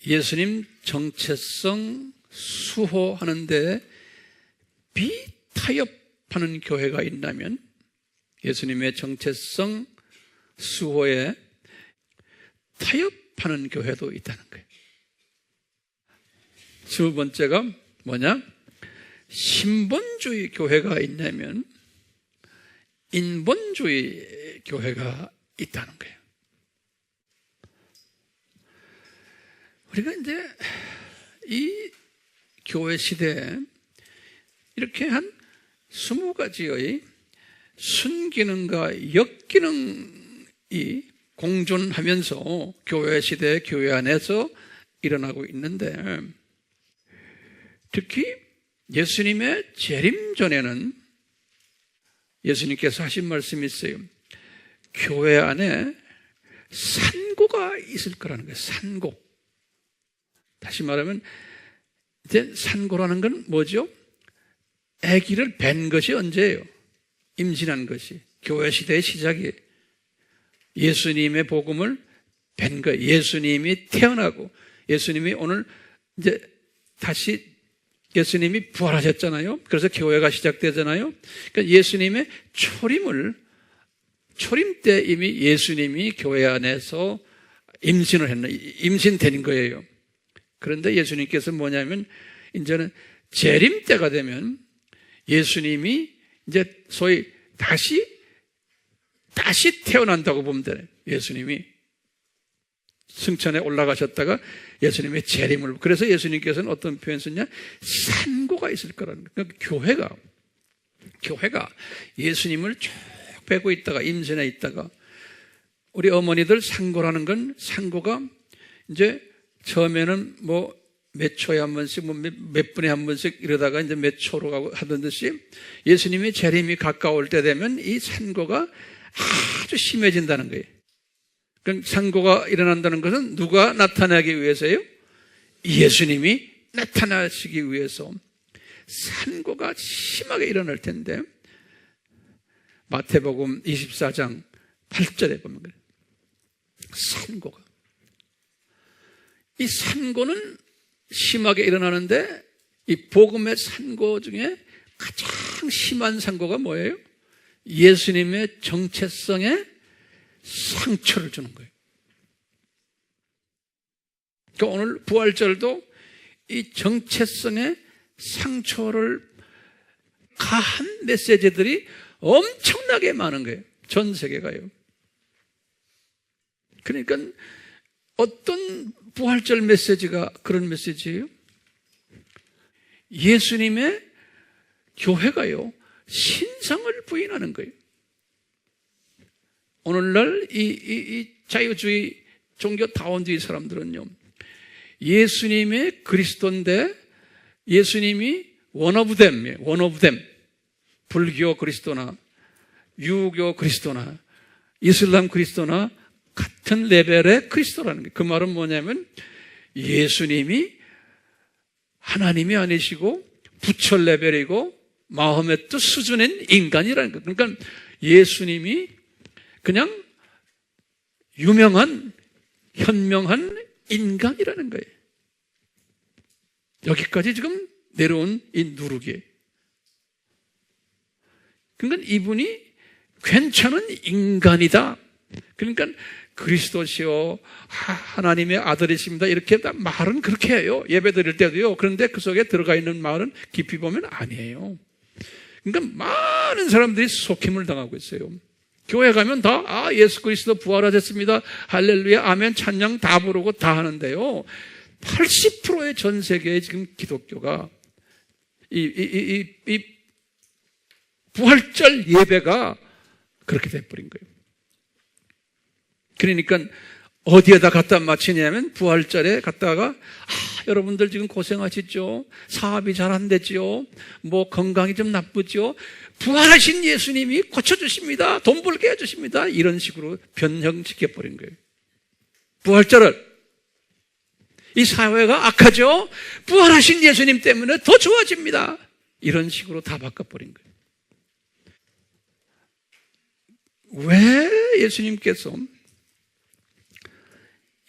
예수님 정체성 수호하는데 비타협하는 교회가 있다면 예수님의 정체성 수호에 타협하는 교회도 있다는 거예요. 20번째가 뭐냐? 신본주의 교회가 있냐면 인본주의 교회가 있다는 거예요. 우리가 이제 이 교회 시대에 이렇게 한 20가지의 순기능과 역기능이 공존하면서 교회 시대, 교회 안에서 일어나고 있는데 특히 예수님의 재림 전에는 예수님께서 하신 말씀이 있어요. 교회 안에 산고가 있을 거라는 거예요. 산고. 다시 말하면 이제 산고라는 건 뭐죠? 아기를 뵌 것이 언제예요? 임신한 것이. 교회 시대의 시작이에요. 예수님의 복음을 뵌 거예요. 예수님이 태어나고 예수님이 오늘 이제 다시 예수님이 부활하셨잖아요. 그래서 교회가 시작되잖아요. 그러니까 예수님의 초림 때 이미 예수님이 교회 안에서 임신을 했나, 임신된 거예요. 그런데 예수님께서 뭐냐면 이제는 재림 때가 되면 예수님이 이제 소위 다시 태어난다고 보면 돼요. 예수님이 승천에 올라가셨다가 예수님의 재림을. 그래서 예수님께서는 어떤 표현 썼냐? 산고가 있을 거라는 거예요. 그러니까 교회가 예수님을 쭉 뵈고 있다가 임신해 있다가 우리 어머니들 산고라는 건 산고가 이제 처음에는 뭐 몇 초에 한 번씩 몇 분에 한 번씩 이러다가 이제 몇 초로 가고 하던 듯이 예수님이 재림이 가까울 때 되면 이 산고가 아주 심해진다는 거예요. 그럼 산고가 일어난다는 것은 누가 나타나기 위해서예요? 예수님이 나타나시기 위해서 산고가 심하게 일어날 텐데 마태복음 24장 8절에 보면 그래요. 산고가. 이 산고는 심하게 일어나는데 이 복음의 산고 중에 가장 심한 산고가 뭐예요? 예수님의 정체성에 상처를 주는 거예요. 그러니까 오늘 부활절도 이 정체성의 상처를 가한 메시지들이 엄청나게 많은 거예요. 전 세계가요. 그러니까 어떤 부활절 메시지가 그런 메시지예요? 예수님의 교회가요, 신상을 부인하는 거예요. 오늘날 이 자유주의 종교 다원주의 사람들은요, 예수님의 그리스도인데 예수님이 one of them. 불교 그리스도나 유교 그리스도나 이슬람 그리스도나 같은 레벨의 그리스도라는 거예요. 그 말은 뭐냐면 예수님이 하나님이 아니시고 부처 레벨이고 마호메트 수준인 인간이라는 거예요. 그러니까 예수님이 그냥 유명한 현명한 인간이라는 거예요. 여기까지 지금 내려온 이 누룩이에요. 그러니까 이분이 괜찮은 인간이다. 그러니까 그리스도시요 하나님의 아들이십니다. 이렇게 말은 그렇게 해요. 예배 드릴 때도요. 그런데 그 속에 들어가 있는 말은 깊이 보면 아니에요. 그러니까 많은 사람들이 속임을 당하고 있어요. 교회 가면 다 예수 그리스도 부활하셨습니다. 할렐루야 아멘 찬양 다 부르고 다 하는데요. 80%의 전 세계의 지금 기독교가 이 부활절 예배가 그렇게 돼버린 거예요. 그러니까 어디에다 갖다 맞추냐면 부활절에 갖다가 여러분들 지금 고생하시죠? 사업이 잘 안 됐죠? 뭐 건강이 좀 나쁘죠? 부활하신 예수님이 고쳐주십니다. 돈 벌게 해주십니다. 이런 식으로 변형시켜버린 거예요. 부활절을. 이 사회가 악하죠? 부활하신 예수님 때문에 더 좋아집니다. 이런 식으로 다 바꿔버린 거예요. 왜 예수님께서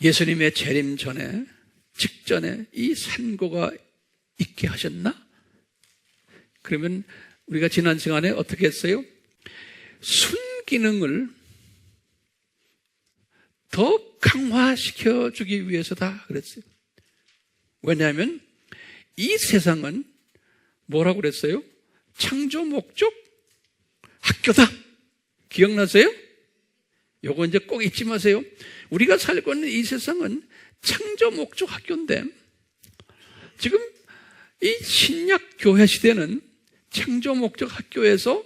예수님의 재림 전에, 직전에 이 산고가 있게 하셨나? 그러면 우리가 지난 시간에 어떻게 했어요? 순기능을 더 강화시켜 주기 위해서다 그랬어요. 왜냐하면 이 세상은 뭐라고 그랬어요? 창조 목적 학교다. 기억나세요? 요거 이제 꼭 잊지 마세요. 우리가 살고 있는 이 세상은 창조 목적 학교인데 지금 이 신약 교회 시대는 창조 목적 학교에서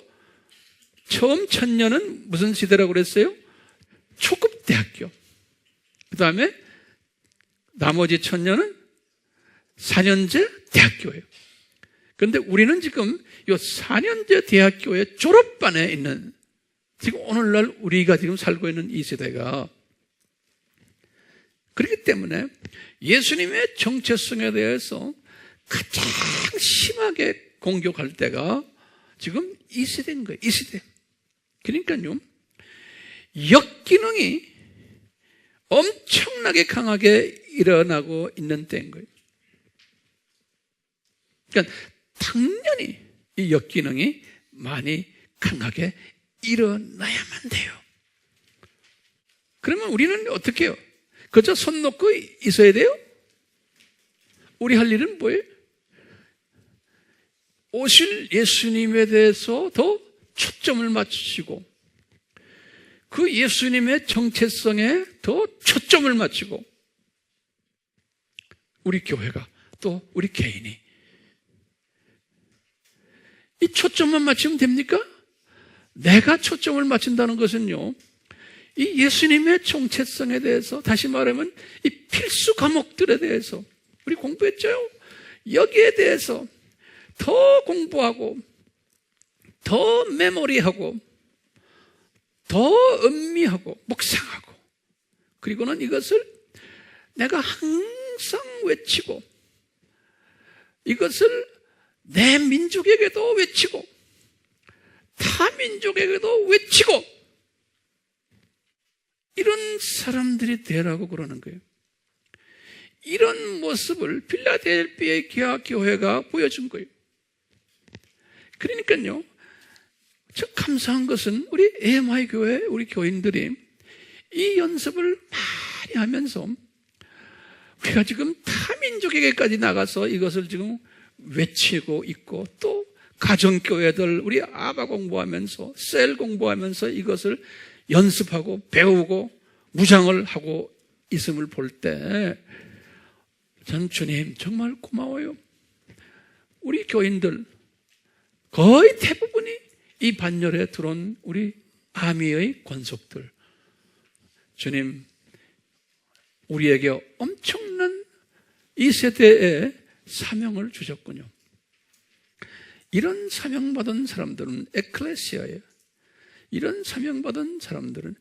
처음 1000년은 무슨 시대라고 그랬어요? 초급 대학교. 그 다음에 나머지 1000년은 4년제 대학교예요. 그런데 우리는 지금 이 4년제 대학교의 졸업반에 있는 지금 오늘날 우리가 지금 살고 있는 이 세대가 그렇기 때문에 예수님의 정체성에 대해서 가장 심하게 공격할 때가 지금 이 시대인 거예요. 이 시대. 그러니까요, 역기능이 엄청나게 강하게 일어나고 있는 때인 거예요. 그러니까 당연히 이 역기능이 많이 강하게 일어나야만 돼요. 그러면 우리는 어떻게 해요? 그저 손 놓고 있어야 돼요? 우리 할 일은 뭐예요? 오실 예수님에 대해서 더 초점을 맞추시고 그 예수님의 정체성에 더 초점을 맞추고 우리 교회가 또 우리 개인이 이 초점만 맞추면 됩니까? 내가 초점을 맞춘다는 것은요, 이 예수님의 정체성에 대해서, 다시 말하면 이 필수 과목들에 대해서 우리 공부했죠? 여기에 대해서 더 공부하고 더 메모리하고 더 음미하고 묵상하고 그리고는 이것을 내가 항상 외치고 이것을 내 민족에게도 외치고 타민족에게도 외치고 이런 사람들이 되라고 그러는 거예요. 이런 모습을 필라델피아 교회가 보여준 거예요. 그러니까요, 저 감사한 것은 우리 AMI 교회 우리 교인들이 이 연습을 많이 하면서 우리가 지금 타민족에게까지 나가서 이것을 지금 외치고 있고 또 가정교회들 우리 아바 공부하면서 셀 공부하면서 이것을 연습하고 배우고 무장을 하고 있음을 볼 때 전 주님 정말 고마워요. 우리 교인들 거의 대부분이 이 반열에 들어온 우리 아미의 권속들 주님 우리에게 엄청난 이 세대에 사명을 주셨군요. 이런 사명받은 사람들은 에클레시아예요. 이런 사명받은 사람들은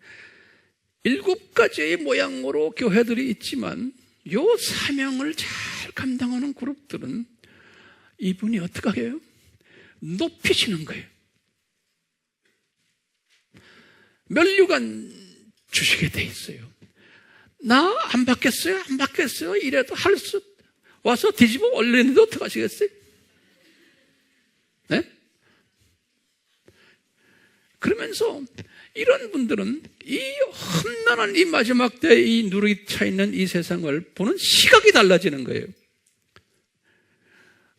7가지의 모양으로 교회들이 있지만 요 사명을 잘 감당하는 그룹들은 이분이 어떻게 해요? 높이시는 거예요. 면류관 주시게 돼 있어요. 나 안 받겠어요? 안 받겠어요? 이래도 할 수, 와서 뒤집어 올리는데 어떡하시겠어요? 네? 그러면서 이런 분들은 이 험난한 이 마지막 때 이 누룩이 차 있는 이 세상을 보는 시각이 달라지는 거예요.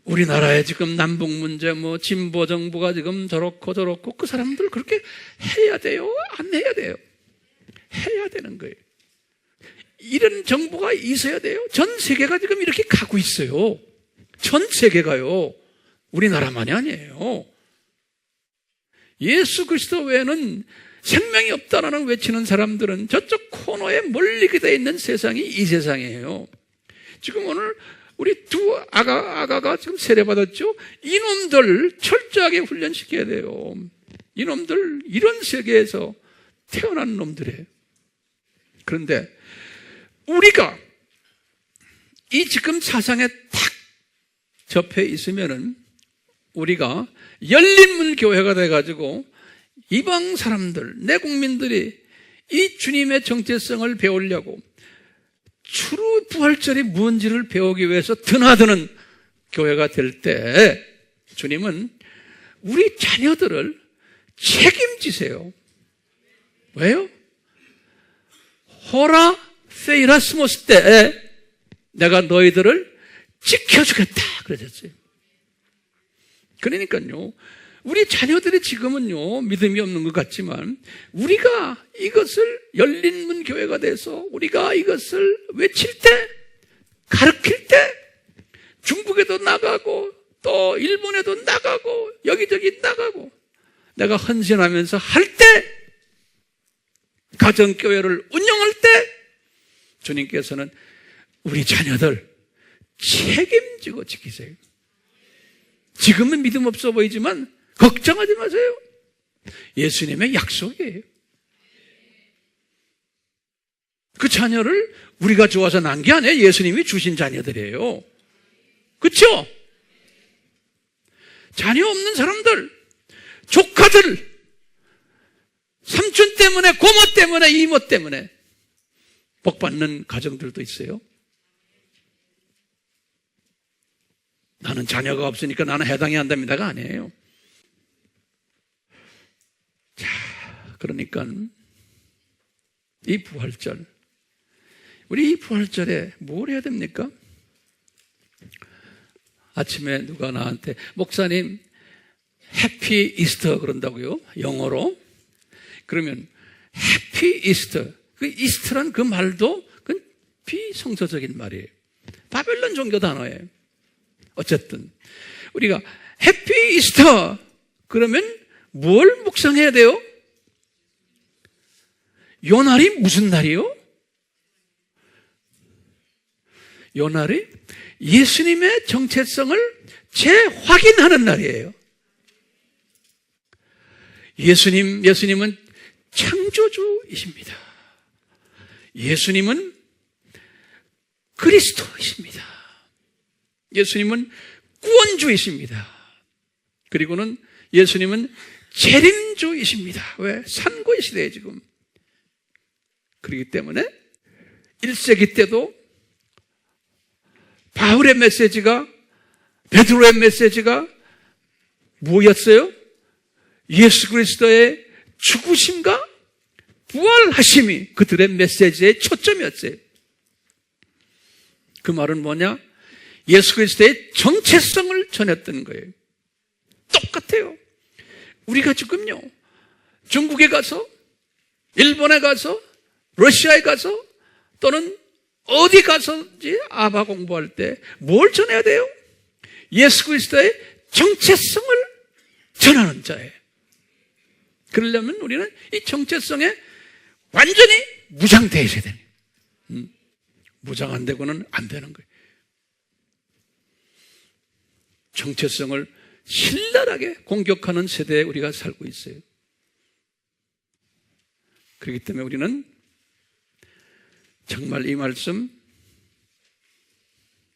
우리나라의 지금 남북 문제, 진보 정부가 지금 저렇고 그 사람들 그렇게 해야 돼요? 안 해야 돼요? 해야 되는 거예요. 이런 정부가 있어야 돼요? 전 세계가 지금 이렇게 가고 있어요. 전 세계가요. 우리나라만이 아니에요. 예수 그리스도 외에는 생명이 없다라는 외치는 사람들은 저쪽 코너에 멀리 기대 있는 세상이 이 세상이에요. 지금 오늘 우리 두 아가가 지금 세례받았죠? 이놈들 철저하게 훈련시켜야 돼요. 이놈들 이런 세계에서 태어난 놈들이에요. 그런데 우리가 이 지금 사상에 탁 접해 있으면은 우리가 열린문 교회가 돼가지고 이방 사람들, 내 국민들이 이 주님의 정체성을 배우려고 추루 부활절이 뭔지를 배우기 위해서 드나드는 교회가 될 때 주님은 우리 자녀들을 책임지세요. 왜요? 호라 세이라스모스 때 내가 너희들을 지켜주겠다 그러셨어요. 그러니까요, 우리 자녀들이 지금은요 믿음이 없는 것 같지만 우리가 이것을 열린문 교회가 돼서 우리가 이것을 외칠 때, 가르칠 때 중국에도 나가고 또 일본에도 나가고 여기저기 나가고 내가 헌신하면서 할 때, 가정교회를 운영할 때 주님께서는 우리 자녀들 책임지고 지키세요. 지금은 믿음 없어 보이지만 걱정하지 마세요. 예수님의 약속이에요. 그 자녀를 우리가 좋아서 난 게 아니에요. 예수님이 주신 자녀들이에요. 그렇죠? 자녀 없는 사람들, 조카들, 삼촌 때문에, 고모 때문에, 이모 때문에 복 받는 가정들도 있어요. 나는 자녀가 없으니까 나는 해당이 안 됩니다가 아니에요. 자, 그러니까 이 부활절, 우리 이 부활절에 뭘 해야 됩니까? 아침에 누가 나한테 목사님 해피 이스터 그런다고요? 영어로. 그러면 해피 이스터, 그 이스터란 그 말도 그건 비성서적인 말이에요. 바벨론 종교 단어예요. 어쨌든 우리가 해피 이스터 그러면 뭘 묵상해야 돼요? 요 날이 무슨 날이요? 요 날이 예수님의 정체성을 재확인하는 날이에요. 예수님은 창조주이십니다. 예수님은 그리스도이십니다. 예수님은 구원주이십니다. 그리고는 예수님은 재림주이십니다. 왜? 산고의 시대에 지금. 그렇기 때문에 1세기 때도 바울의 메시지가, 베드로의 메시지가 뭐였어요? 예수 그리스도의 죽으심과 부활하심이 그들의 메시지의 초점이었어요. 그 말은 뭐냐? 예수 그리스도의 정체성을 전했던 거예요. 똑같아요. 우리가 지금요, 중국에 가서, 일본에 가서, 러시아에 가서, 또는 어디 가서인지 아바 공부할 때 뭘 전해야 돼요? 예수 그리스도의 정체성을 전하는 자예요. 그러려면 우리는 이 정체성에 완전히 무장되어 있어야 돼요. 무장 안 되고는 안 되는 거예요. 정체성을 신랄하게 공격하는 세대에 우리가 살고 있어요. 그렇기 때문에 우리는 정말 이 말씀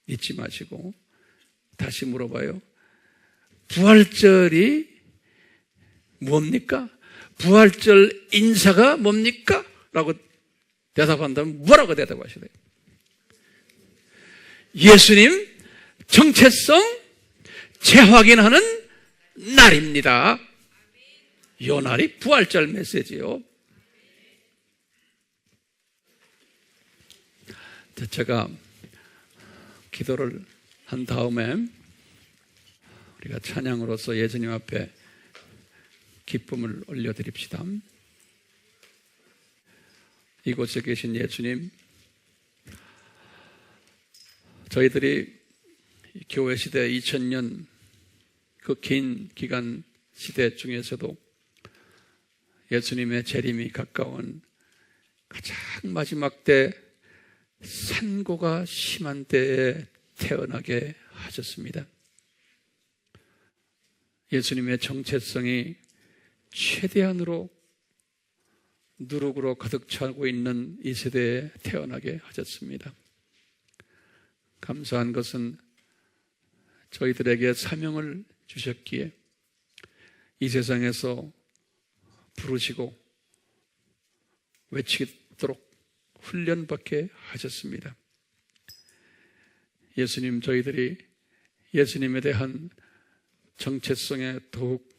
잊지 마시고 다시 물어봐요. 부활절이 뭡니까? 부활절 인사가 뭡니까? 라고 대답한다면 뭐라고 대답하셔야 돼요? 예수님 정체성 재확인하는 날입니다. 이 날이 부활절 메시지요. 제가 기도를 한 다음에 우리가 찬양으로서 예수님 앞에 기쁨을 올려드립시다. 이곳에 계신 예수님, 저희들이 교회 시대 2000년 그 긴 기간 시대 중에서도 예수님의 재림이 가까운 가장 마지막 때 산고가 심한 때에 태어나게 하셨습니다. 예수님의 정체성이 최대한으로 누룩으로 가득 차고 있는 이 세대에 태어나게 하셨습니다. 감사한 것은 저희들에게 사명을 주셨기에 이 세상에서 부르시고 외치도록 훈련받게 하셨습니다. 예수님, 저희들이 예수님에 대한 정체성에 더욱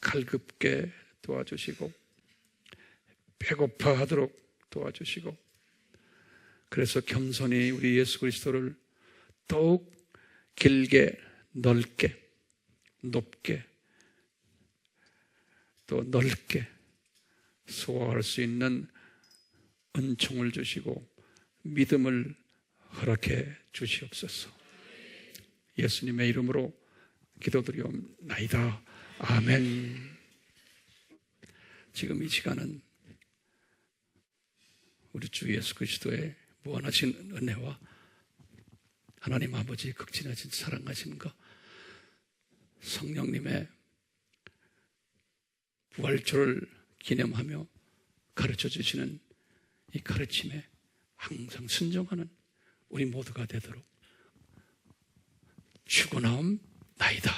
갈급게 도와주시고 배고파하도록 도와주시고 그래서 겸손히 우리 예수 그리스도를 더욱 길게 넓게 높게 또 넓게 소화할 수 있는 은총을 주시고 믿음을 허락해 주시옵소서. 예수님의 이름으로 기도드리옵나이다. 아멘. 지금 이 시간은 우리 주 예수 그리스도의 무한하신 은혜와 하나님 아버지의 극진하신 사랑하심과 성령님의 부활절을 기념하며 가르쳐 주시는 이 가르침에 항상 순종하는 우리 모두가 되도록 축원하옵나이다.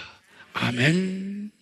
아멘.